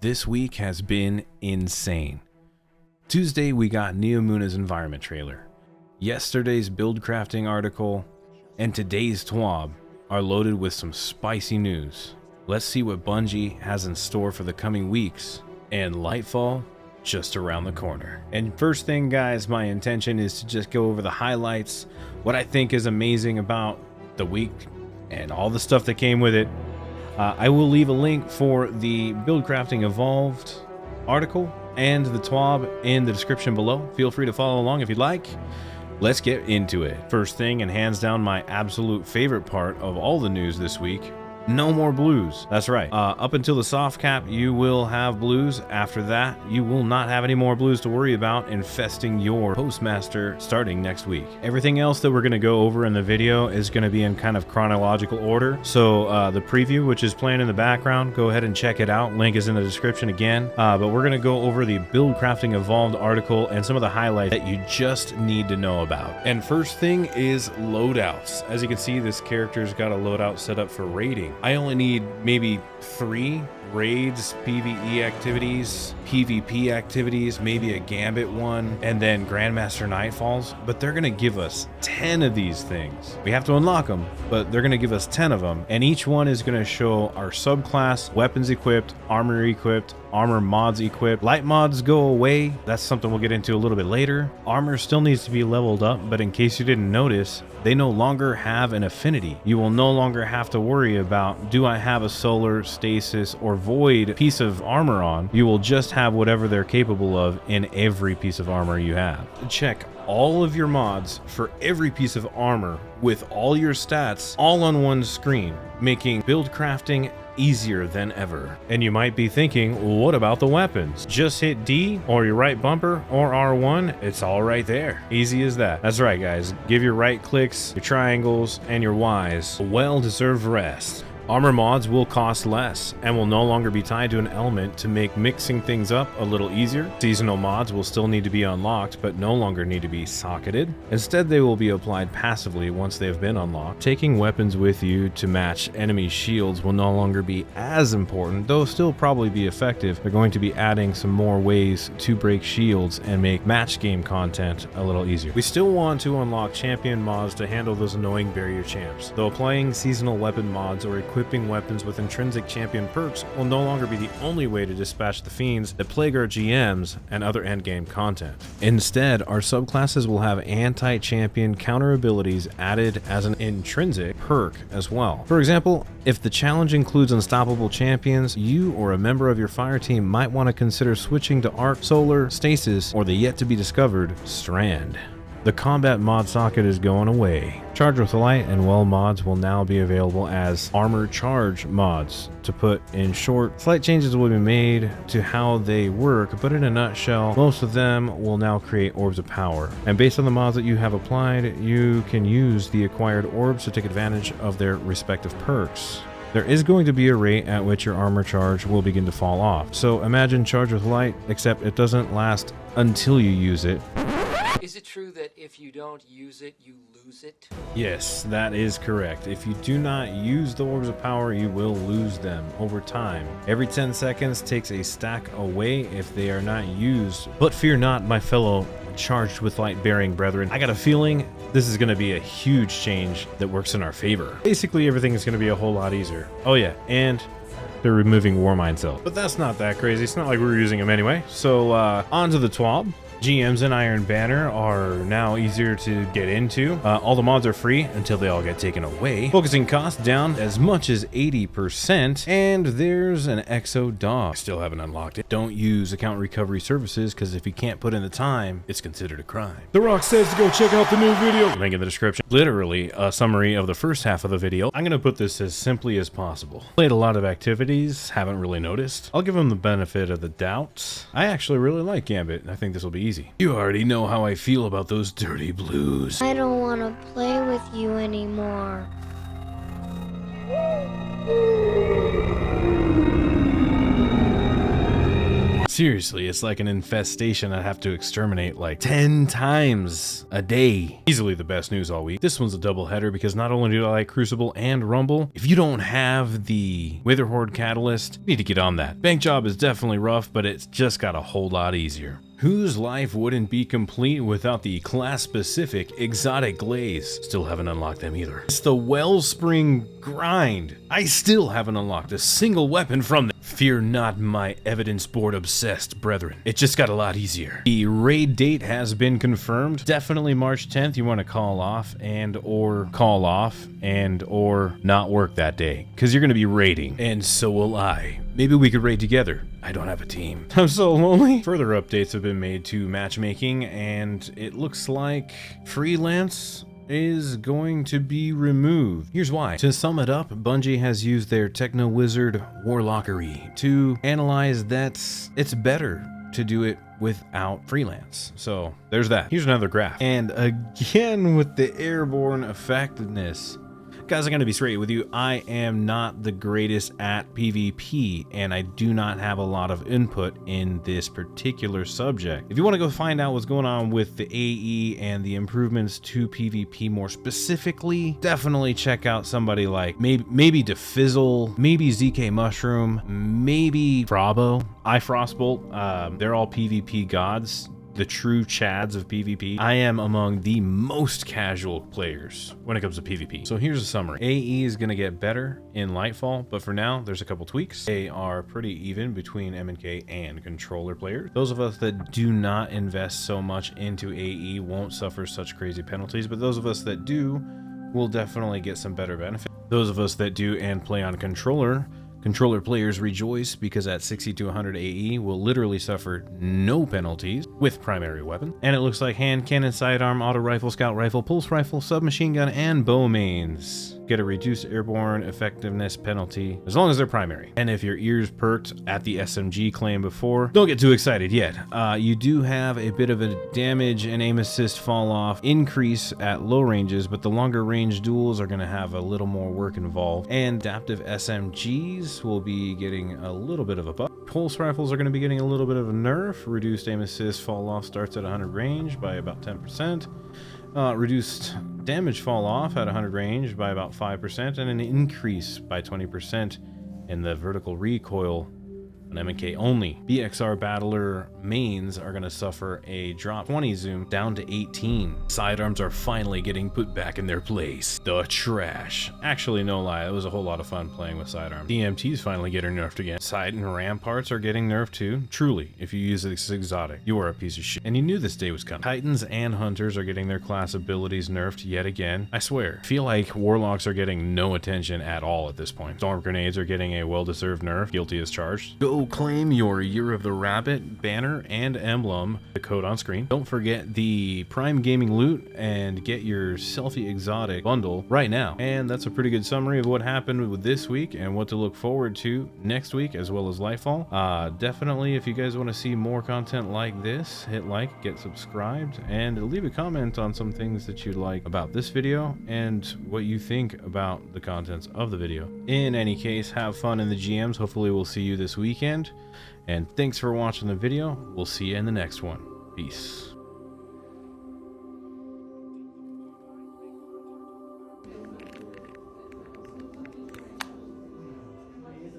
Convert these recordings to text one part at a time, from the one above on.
This week has been insane. Tuesday we got Neomuna's environment trailer. Yesterday's Buildcrafting article and today's TWAB are loaded with some spicy news. Let's see what Bungie has in store for the coming weeks, and Lightfall just around the corner. And first thing, guys, my intention is to just go over the highlights, what I think is amazing about the week and all the stuff that came with it. I will leave a link for the Buildcrafting Evolved article and the TWAB in the description below. Feel free to follow along if you'd like. Let's get into it. First thing, and hands down my absolute favorite part of all the news this week, no more blues. That's right. Up until the soft cap, you will have blues. After that, you will not have any more blues to worry about infesting your postmaster starting next week. Everything else that we're going to go over in the video is going to be in kind of chronological order. So the preview, which is playing in the background, go ahead and check it out. Link is in the description again. But we're going to go over the Buildcrafting Evolved article and some of the highlights that you just need to know about. And first thing is loadouts. As you can see, this character's got a loadout set up for raiding. I only need maybe 3 raids, PvE activities, PvP activities, maybe a Gambit one, and then Grandmaster Nightfalls, but they're gonna give us 10 of these things. We have to unlock them, but they're gonna give us 10 of them, and each one is gonna show our subclass, weapons equipped, armor equipped, armor mods equipped. Light mods go away. That's something we'll get into a little bit later. Armor still needs to be leveled up, but in case you didn't notice, they no longer have an affinity. You will no longer have to worry about, do I have a solar, stasis, or void piece of armor on? You will just have whatever they're capable of in every piece of armor you have. Check all of your mods for every piece of armor with all your stats all on one screen, making build crafting easier than ever. And you might be thinking, what about the weapons? Just hit D or your right bumper or R1, it's all right there. Easy as that. That's right, guys. Give your right clicks, your triangles, and your Ys a well-deserved rest. Armor mods will cost less and will no longer be tied to an element to make mixing things up a little easier. Seasonal mods will still need to be unlocked but no longer need to be socketed. Instead, they will be applied passively once they have been unlocked. Taking weapons with you to match enemy shields will no longer be as important, though still probably be effective. They're going to be adding some more ways to break shields and make match game content a little easier. We still want to unlock champion mods to handle those annoying barrier champs, though applying seasonal weapon mods or equipping weapons with intrinsic champion perks will no longer be the only way to dispatch the fiends that plague our GMs and other endgame content. Instead, our subclasses will have anti-champion counter abilities added as an intrinsic perk as well. For example, if the challenge includes unstoppable champions, you or a member of your fire team might want to consider switching to Arc, Solar, Stasis, or the yet-to-be-discovered Strand. The combat mod socket is going away. Charge with Light and Well mods will now be available as armor charge mods. To put in short, slight changes will be made to how they work, but in a nutshell, most of them will now create orbs of power. And based on the mods that you have applied, you can use the acquired orbs to take advantage of their respective perks. There is going to be a rate at which your armor charge will begin to fall off. So imagine Charge with Light, except it doesn't last until you use it. Is it true that if you don't use it, you lose it? Yes, that is correct. If you do not use the orbs of power, you will lose them over time. Every 10 seconds takes a stack away if they are not used. But fear not, my fellow charged with light bearing brethren. I got a feeling this is going to be a huge change that works in our favor. Basically, everything is going to be a whole lot easier. Oh yeah, and they're removing Warmind cells. But that's not that crazy. It's not like we're using them anyway. So on to the TWAB. GMs in Iron Banner are now easier to get into. All the mods are free until they all get taken away. Focusing costs down as much as 80%. And there's an Exo Dog. Still haven't unlocked it. Don't use account recovery services because if you can't put in the time, it's considered a crime. The Rock says to go check out the new video. Link in the description. Literally a summary of the first half of the video. I'm going to put this as simply as possible. Played a lot of activities. Haven't really noticed. I'll give them the benefit of the doubt. I actually really like Gambit, and I think this will be easy. You already know how I feel about those dirty blues. I don't want to play with you anymore. Seriously, it's like an infestation I have to exterminate like 10 times a day. Easily the best news all week. This one's a double header because not only do I like Crucible and Rumble, if you don't have the Witherhoard Catalyst, you need to get on that. Bank job is definitely rough, but it's just got a whole lot easier. Whose life wouldn't be complete without the class-specific exotic glaze? Still haven't unlocked them either. It's the Wellspring Grind. I still haven't unlocked a single weapon from them. Fear not, my evidence board obsessed brethren. It just got a lot easier. The raid date has been confirmed. Definitely March 10th. You want to call off and or not work that day because you're going to be raiding, and so will I. Maybe we could raid together. I don't have a team. I'm so lonely. Further updates have been made to matchmaking, and it looks like freelance is going to be removed. Here's why. To sum it up, Bungie has used their Techno Wizard Warlockery to analyze that it's better to do it without freelance. So there's that. Here's another graph. And again with the airborne effectiveness. Guys, I'm going to be straight with you. I am not the greatest at PvP, and I do not have a lot of input in this particular subject. If you want to go find out what's going on with the AE and the improvements to PvP more specifically, definitely check out somebody like maybe Defizzle, maybe ZK Mushroom, maybe Frabo, iFrostbolt. They're all PvP gods. The true chads of PvP. I am among the most casual players when it comes to PvP. So here's a summary. AE is going to get better in Lightfall, but for now, there's a couple tweaks. They are pretty even between M&K and controller players. Those of us that do not invest so much into AE won't suffer such crazy penalties, but those of us that do will definitely get some better benefit. Those of us that do and play on controller players rejoice because at 60 to 100 AE will literally suffer no penalties with primary weapon. And it looks like hand cannon, sidearm, auto rifle, scout rifle, pulse rifle, submachine gun, and bow mains get a reduced airborne effectiveness penalty as long as they're primary. And if your ears perked at the SMG claim before, don't get too excited yet. You do have a bit of a damage and aim assist fall off increase at low ranges, but the longer range duels are going to have a little more work involved. And adaptive SMGs will be getting a little bit of a buff. Pulse rifles are going to be getting a little bit of a nerf. Reduced aim assist fall off starts at 100 range by about 10%. Reduced damage fall off at 100 range by about 5%, and an increase by 20% in the vertical recoil on M&K only. BXR Battler mains are going to suffer a drop 20 zoom down to 18. Sidearms are finally getting put back in their place. The trash. Actually, no lie, it was a whole lot of fun playing with sidearms. DMT's finally getting nerfed again. Side and ramparts are getting nerfed too. Truly, if you use this exotic, you are a piece of shit. And you knew this day was coming. Titans and hunters are getting their class abilities nerfed yet again. I swear, I feel like warlocks are getting no attention at all at this point. Storm grenades are getting a well-deserved nerf. Guilty as charged. Go claim your Year of the Rabbit banner and emblem, the code on screen. Don't forget the Prime Gaming loot and get your Selfie Exotic bundle right now. And that's a pretty good summary of what happened with this week and what to look forward to next week, as well as Lightfall. Definitely, if you guys want to see more content like this, hit like, get subscribed, and leave a comment on some things that you like about this video and what you think about the contents of the video. In any case, have fun in the GMs. Hopefully we'll see you this weekend. And thanks for watching the video. We'll see you in the next one. Peace.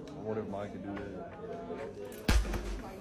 I wonder if Mike could do that.